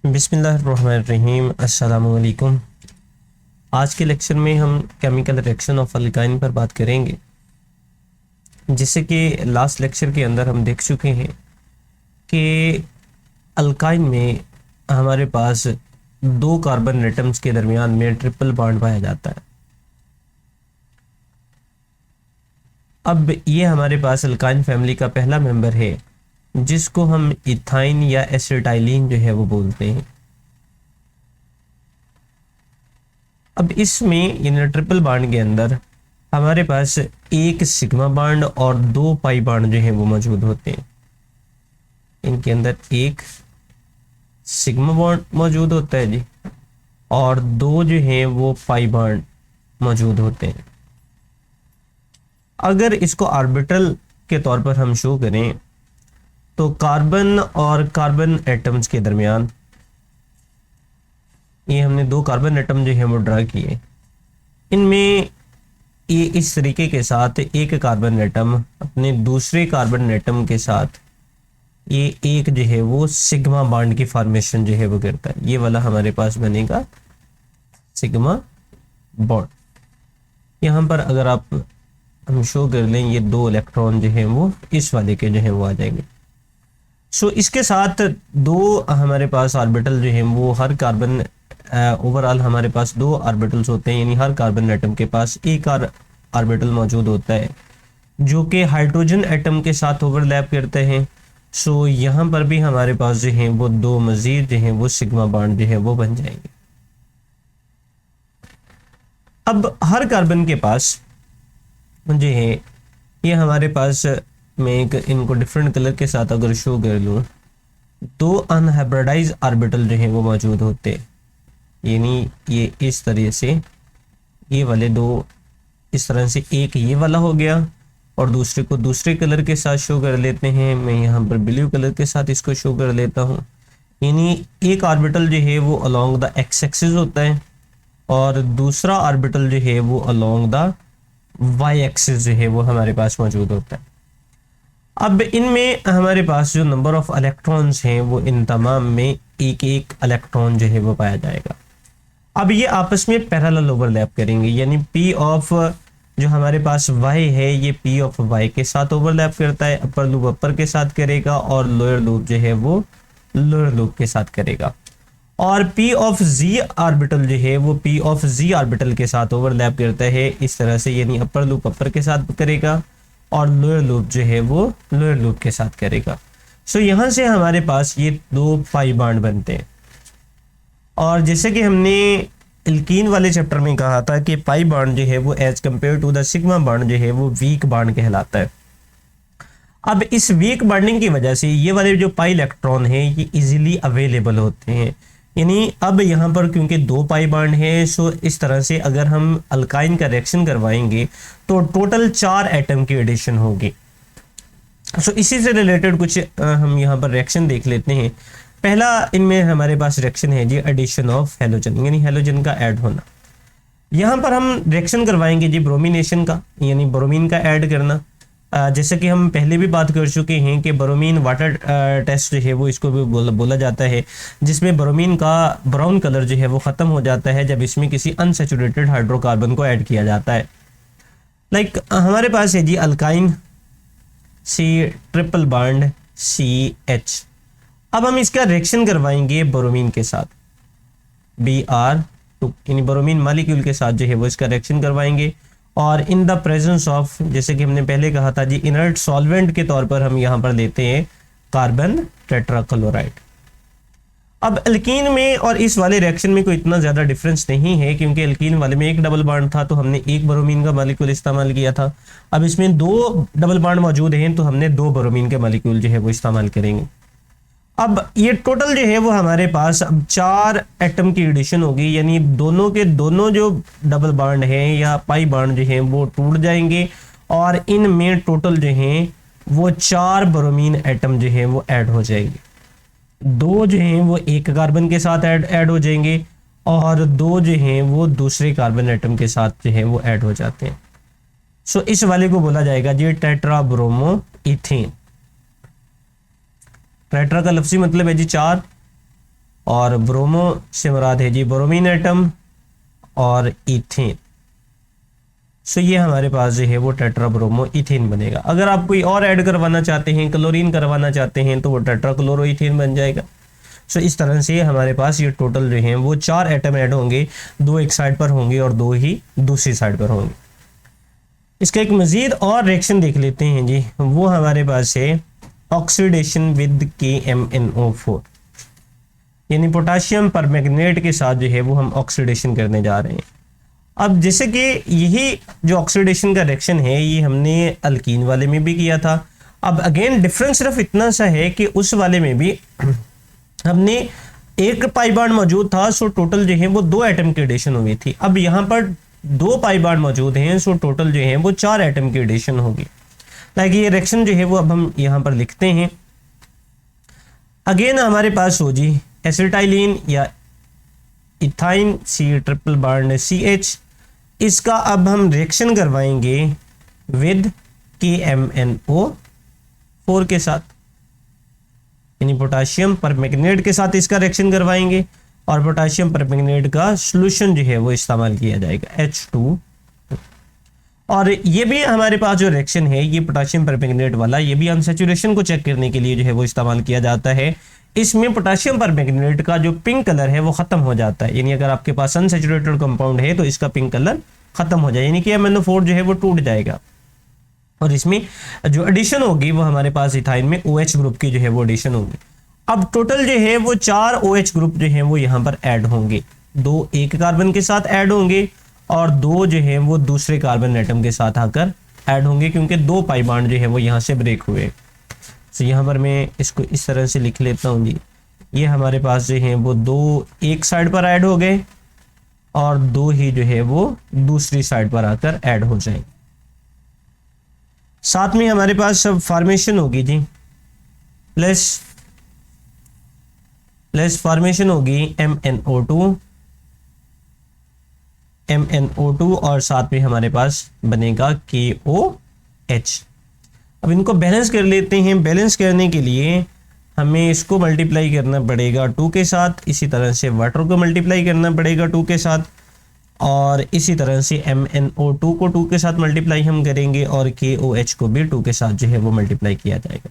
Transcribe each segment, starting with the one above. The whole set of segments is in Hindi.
बिस्मिल्लाहिर्रहमानिर्रहीम। अस्सलामुअलैकुम। आज के लेक्चर में हम केमिकल रिएक्शन ऑफ अल्काइन पर बात करेंगे। जैसे कि लास्ट लेक्चर के अंदर हम देख चुके हैं कि अल्काइन में हमारे पास दो कार्बन एटम्स के दरमियान में ट्रिपल बॉन्ड पाया जाता है। अब ये हमारे पास अल्काइन फैमिली का पहला मेंबर है जिसको हम इथाइन या एसिटाइलिन जो है वो बोलते हैं। अब इसमें इन ट्रिपल बॉन्ड के अंदर हमारे पास एक सिग्मा बॉन्ड और दो पाई बॉन्ड जो है वो मौजूद होते हैं। इनके अंदर एक सिग्मा बॉन्ड मौजूद होता है जी, और दो जो है वो पाई बॉन्ड मौजूद होते हैं। अगर इसको ऑर्बिटल के तौर पर हम शो करें तो कार्बन और कार्बन एटम्स के दरमियान ये हमने दो कार्बन एटम जो है वो ड्रा किए। इनमें ये इस तरीके के साथ एक कार्बन एटम अपने दूसरे कार्बन एटम के साथ ये एक जो है वो सिग्मा बॉन्ड की फॉर्मेशन जो है वो करता है। ये वाला हमारे पास बनेगा सिग्मा बॉन्ड। यहाँ पर अगर आप हम शो कर लें ये दो इलेक्ट्रॉन जो है वो इस वाले के जो है वो आ जाएंगे। सो इसके साथ दो हमारे पास ऑर्बिटल जो है वो हर कार्बन ओवरऑल हमारे पास दो ऑर्बिटल्स होते हैं, यानी हर कार्बन एटम के पास एक ऑर्बिटल मौजूद होता है जो कि हाइड्रोजन एटम के साथ ओवरलैप करते हैं। सो यहाँ पर भी हमारे पास जो है वो दो मजीद जो है वो सिग्मा बॉन्ड जो है वो बन जाएंगे। अब हर कार्बन के पास जो है ये हमारे पास मैं एक इनको डिफरेंट कलर के साथ अगर शो कर लूँ, दो अनहाइब्रिडाइज ऑर्बिटल जो है वो मौजूद होते हैं। यानी ये इस तरह से ये वाले दो इस तरह से एक ये वाला हो गया और दूसरे को दूसरे कलर के साथ शो कर लेते हैं। मैं यहाँ पर ब्लू कलर के साथ इसको शो कर लेता हूँ। यानी एक ऑर्बिटल जो है वो अलोंग द एक्स एक्सिस होता है और दूसरा ऑर्बिटल जो है वो अलोंग द वाई एक्सिस जो है वो हमारे पास मौजूद होता है। अब इनमें हमारे पास जो नंबर ऑफ इलेक्ट्रॉन्स हैं वो इन तमाम में एक एक इलेक्ट्रॉन जो है वो पाया जाएगा। अब ये आपस में पैरेलल ओवरलैप करेंगे, यानी P ऑफ जो हमारे पास Y है ये P ऑफ Y के साथ ओवरलैप करता है। अपर लूप अपर के साथ करेगा और लोअर लूप जो है वो लोअर लूप के साथ करेगा। और P ऑफ Z ऑर्बिटल जो है वो P ऑफ Z ऑर्बिटल के साथ ओवरलैप करता है इस तरह से, यानी अपर लूप अपर के साथ करेगा और लोअर लूप जो है वो लोअर लूप के साथ करेगा। सो यहाँ से हमारे पास ये दो पाई बॉन्ड बनते हैं। और जैसे कि हमने एल्कीन वाले चैप्टर में कहा था कि पाई बॉन्ड जो है वो as compared to the sigma bond जो है वो वीक बॉन्ड कहलाता है। अब इस वीक बॉन्डिंग की वजह से ये वाले जो पाई इलेक्ट्रॉन हैं ये इजीली अवेलेबल होते हैं। यानी अब यहाँ पर क्योंकि दो पाई बॉन्ड है, सो इस तरह से अगर हम अल्काइन का रिएक्शन करवाएंगे तो टोटल 4 एटम की एडिशन होगी। सो इसी से रिलेटेड कुछ हम यहाँ पर रिएक्शन देख लेते हैं। पहला इनमें हमारे पास रिएक्शन है जी एडिशन ऑफ हेलोजन, यानी हेलोजन का ऐड होना। यहाँ पर हम रिएक्शन करवाएंगे जी ब्रोमिनेशन का, यानी ब्रोमीन का ऐड करना। जैसे कि हम पहले भी बात कर चुके हैं कि ब्रोमीन वाटर टेस्ट जो है वो इसको भी बोला जाता है, जिसमें ब्रोमीन का ब्राउन कलर जो है वो ख़त्म हो जाता है जब इसमें किसी अनसैचुरेटेड हाइड्रोकार्बन को ऐड किया जाता है। लाइक हमारे पास है जी alkyne C triple bond CH। अब हम इसका रिएक्शन करवाएंगे ब्रोमीन के साथ Br2, यानी ब्रोमीन मॉलिक्यूल के साथ जो है वो इसका रिएक्शन करवाएंगे। और इन द प्रेजेंस ऑफ, जैसे कि हमने पहले कहा था जी, इनर्ट सॉल्वेंट के तौर पर हम यहाँ पर लेते हैं कार्बन टेट्राक्लोराइड। अब एल्कीन में और इस वाले रिएक्शन में कोई इतना ज़्यादा डिफरेंस नहीं है, क्योंकि एल्कीन वाले में एक डबल बॉन्ड था तो हमने एक ब्रोमीन का मॉलिक्यूल इस्तेमाल किया था। अब इसमें दो डबल बॉन्ड मौजूद हैं तो हमने दो ब्रोमीन के मॉलिक्यूल जो है वो इस्तेमाल करेंगे। अब ये टोटल जो है वो हमारे पास अब 4 एटम की एडिशन होगी, यानी दोनों के दोनों जो डबल बॉन्ड हैं या पाई बॉन्ड जो हैं वो टूट जाएंगे और इनमें टोटल जो हैं वो 4 ब्रोमीन एटम जो हैं वो ऐड हो जाएंगे। दो जो हैं वो एक कार्बन के साथ ऐड हो जाएंगे और दो जो हैं वो दूसरे कार्बन एटम के साथ जो हैं वो ऐड हो जाते हैं। सो इस वाले को बोला जाएगा जी टेट्रा ब्रोमो इथेन। टेट्रा का लफ्जी मतलब है जी 4 और ब्रोमो से मुराद है जी ब्रोमीन एटम और इथेन। सो ये हमारे पास जो है वो टेट्रा ब्रोमो इथेन बनेगा। अगर आप कोई और ऐड करवाना चाहते हैं, क्लोरीन करवाना चाहते हैं, तो वो टेट्रा क्लोरो इथेन बन जाएगा। सो इस तरह से हमारे पास ये टोटल जो है वो 4 एटम ऐड होंगे, 2 एक साइड पर होंगे और 2 ही दूसरी साइड पर होंगे। इसका एक मजीद और रिएक्शन देख लेते हैं जी, वो हमारे पास है ऑक्सीडेशन विद KMnO4, यानी पोटाशियम परमैंगनेट के साथ जो है वो हम ऑक्सीडेशन करने जा रहे हैं। अब जैसे कि यही जो ऑक्सीडेशन का रिएक्शन है ये हमने अल्कीन वाले में भी किया था। अब अगेन डिफरेंस सिर्फ इतना सा है कि उस वाले में भी हमने एक पाई बॉन्ड मौजूद था, सो टोटल जो है वो 2 एटम की एडिशन हुई थी। अब यहाँ पर 2 पाई बॉन्ड मौजूद हैं, सो टोटल जो है वो 4 एटम की एडिशन होगी। लाइक ये रिएक्शन जो है वो अब हम यहाँ पर लिखते हैं। अगेन हमारे पास हो जी एसिटाइलिन या ethyne C triple bond CH, इसका अब हम रिएक्शन करवाएंगे विद KMnO4 के साथ, यानी पोटाशियम परमैंगनेट के साथ इसका रिएक्शन करवाएंगे और पोटाशियम परमैंगनेट का सॉल्यूशन जो है वो इस्तेमाल किया जाएगा H2। और ये भी हमारे पास जो रिएक्शन है ये पोटाशियम परमैंगनेट वाला, ये भी अनसैचुरेशन को चेक करने के लिए जो है वो इस्तेमाल किया जाता है। इसमें पोटाशियम परमैंगनेट का जो पिंक कलर है वो खत्म हो जाता है, यानी अगर आपके पास अनसैचुरेटेड कंपाउंड है तो इसका पिंक कलर खत्म हो जाए, यानी कि MnO4 जो है वो टूट जाएगा। और इसमें जो एडिशन होगी वो हमारे पास इथाइन में OH ग्रुप की जो है वो एडिशन होगी। अब टोटल जो है वो 4 OH ग्रुप जो है वो यहाँ पर ऐड होंगे, 2 एक कार्बन के साथ ऐड होंगे और 2 जो है वो दूसरे कार्बन एटम के साथ आकर ऐड होंगे, क्योंकि 2 पाई बॉन्ड जो है वो यहाँ से ब्रेक हुए। तो यहाँ पर मैं इसको इस तरह से लिख लेता हूँ जी, ये हमारे पास जो है वो 2 एक साइड पर ऐड हो गए और 2 ही जो है वो दूसरी साइड पर आकर ऐड हो जाएंगे। साथ में हमारे पास सब फॉर्मेशन होगी जी, प्लस फॉर्मेशन होगी MnO2 और साथ में हमारे पास बनेगा KOH। अब इनको बैलेंस कर लेते हैं। बैलेंस करने के लिए हमें इसको मल्टीप्लाई करना पड़ेगा 2 के साथ, इसी तरह से वाटर को मल्टीप्लाई करना पड़ेगा 2 के साथ और इसी तरह से MnO2 को 2 के साथ मल्टीप्लाई हम करेंगे और KOH को भी 2 के साथ जो है वो मल्टीप्लाई किया जाएगा।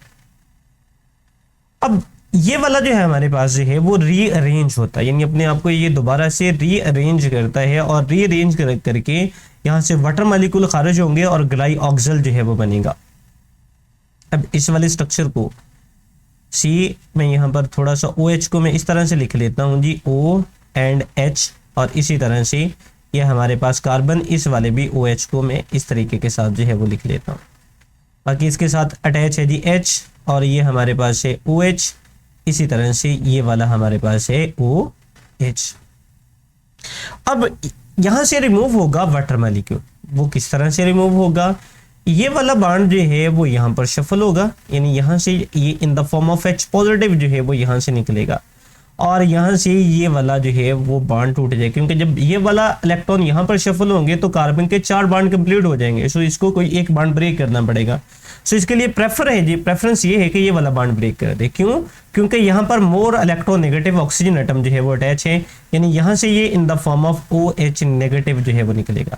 अब ये वाला जो है हमारे पास जो है वो रीअरेंज होता है, यानी अपने आप को ये दोबारा से रीअरेंज करता है और रीअरेंज करके यहाँ से वाटर मॉलिक्यूल खारिज होंगे और ग्लाइऑक्सल जो है वो बनेगा। अब इस वाले स्ट्रक्चर को C में यहाँ पर थोड़ा सा OH को मैं इस तरह से लिख लेता हूँ जी, O एंड H, और इसी तरह से ये हमारे पास कार्बन इस वाले भी OH को मैं इस तरीके के साथ जो है वो लिख लेता हूँ। बाकी इसके साथ अटैच है जी H और ये हमारे पास है OH, इसी तरह से ये वाला हमारे पास है OH। अब यहाँ से रिमूव होगा वाटर मॉलिक्यूल, वो किस तरह से रिमूव होगा, ये वाला बॉन्ड जो है वो यहाँ पर शफल होगा, यानी यहाँ से ये in the form of H positive जो है वो यहाँ से निकलेगा और यहाँ से ये वाला जो है वो बॉन्ड टूट जाएगा, क्योंकि जब ये वाला इलेक्ट्रॉन यहाँ पर शफल होंगे तो कार्बन के 4 बॉन्ड कंप्लीट हो जाएंगे। सो इसको कोई एक बॉन्ड ब्रेक करना पड़ेगा। सो इसके लिए प्रेफरेंस ये है कि ये वाला बॉन्ड ब्रेक कर दे। क्यों? क्योंकि यहाँ पर मोर इलेक्ट्रोनेगेटिव ऑक्सीजन एटम जो है वो अटैच है, यानी यहाँ से ये in the form of OH negative जो है वो निकलेगा।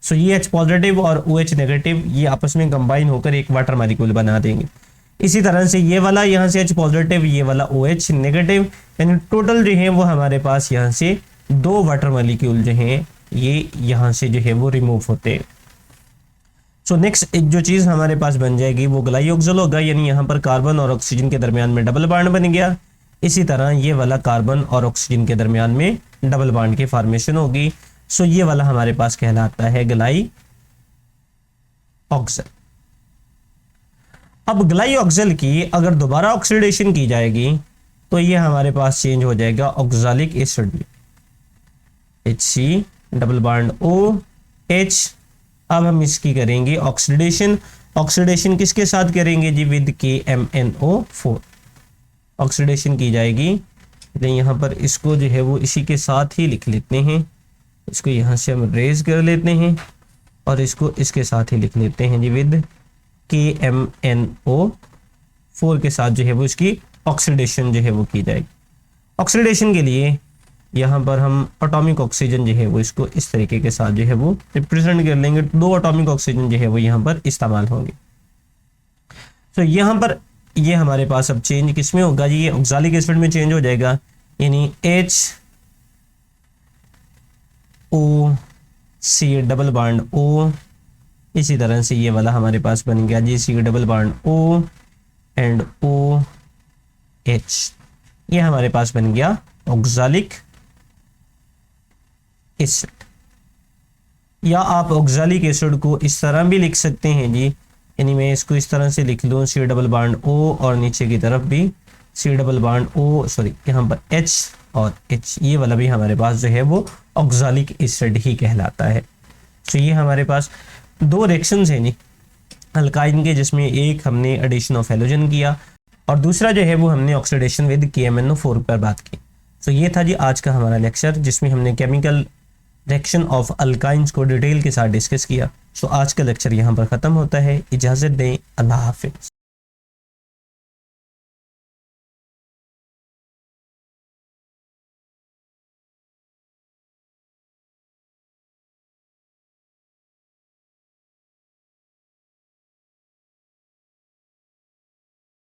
सो ये H पॉजिटिव और OH नेगेटिव ये आपस में कंबाइन होकर एक वाटर मॉलिक्यूल बना देंगे। इसी तरह से ये वाला यहाँ से H पॉजिटिव, ये वाला OH नेगेटिव, यानी टोटल जो है वो हमारे पास यहाँ से 2 वाटर मॉलिक्यूल जो हैं ये यहाँ से जो है वो रिमूव होते हैं। सो नेक्स्ट एक जो चीज़ हमारे पास बन जाएगी वो ग्लाइऑक्सल होगा, यानी यहाँ पर कार्बन और ऑक्सीजन के दरमियान में डबल बॉन्ड बन गया। इसी तरह ये वाला कार्बन और ऑक्सीजन के दरमियान में डबल बॉन्ड की फॉर्मेशन होगी। सो ये वाला हमारे पास कहलाता है ग्लाइऑक्सल। अब ग्लाइऑक्सल की अगर दोबारा ऑक्सीडेशन की जाएगी तो ये हमारे पास चेंज हो जाएगा oxalic acid, HC double bond OH। अब हम इसकी करेंगे ऑक्सीडेशन। ऑक्सीडेशन किसके साथ करेंगे जी? विद KMnO4 ऑक्सीडेशन की जाएगी। तो यहाँ पर इसको जो है वो इसी के साथ ही लिख लेते हैं, इसको यहाँ से हम रेज कर लेते हैं और इसको इसके साथ ही लिख लेते हैं जी, विद KMnO4 के साथ जो है वो इसकी ऑक्सीडेशन जो है वो की जाएगी। ऑक्सीडेशन के लिए यहाँ पर हम एटॉमिक ऑक्सीजन जो है वो इसको इस तरीके के साथ जो है वो रिप्रेजेंट कर लेंगे, 2 एटॉमिक ऑक्सीजन जो है वो यहाँ पर इस्तेमाल होंगे। तो यहाँ पर ये हमारे पास अब चेंज किसमें होगा जी, ये ऑक्सैलिक एसिड में चेंज हो जाएगा, यानी HO डबल बॉन्ड O, इसी तरह से ये वाला हमारे पास बन गया जी C double bond O and OH, ये हमारे पास बन गया ऑक्सैलिक एसिड। या आप ऑक्सैलिक एसिड को इस तरह भी लिख सकते हैं जी, यानी मैं इसको इस तरह से लिख लूँ C डबल बॉन्ड O और नीचे की तरफ भी C double bond O, sorry यहाँ पर H और H, ये वाला भी हमारे पास जो है वो ऑक्सैलिक एसिड ही कहलाता है। तो ये हमारे पास 2 रिएक्शंस हैं जी अल्काइन के, जिसमें एक हमने एडिशन ऑफ हैलोजन किया और दूसरा जो है वो हमने ऑक्सीडेशन विद KMnO4 पर बात की। तो ये था जी आज का हमारा लेक्चर, जिसमें हमने केमिकल रिएक्शन ऑफ अल्काइंस को डिटेल के साथ डिस्कस किया। तो आज का लेक्चर यहाँ पर ख़त्म होता है। इजाज़त दें, अल्लाह हाफिज़।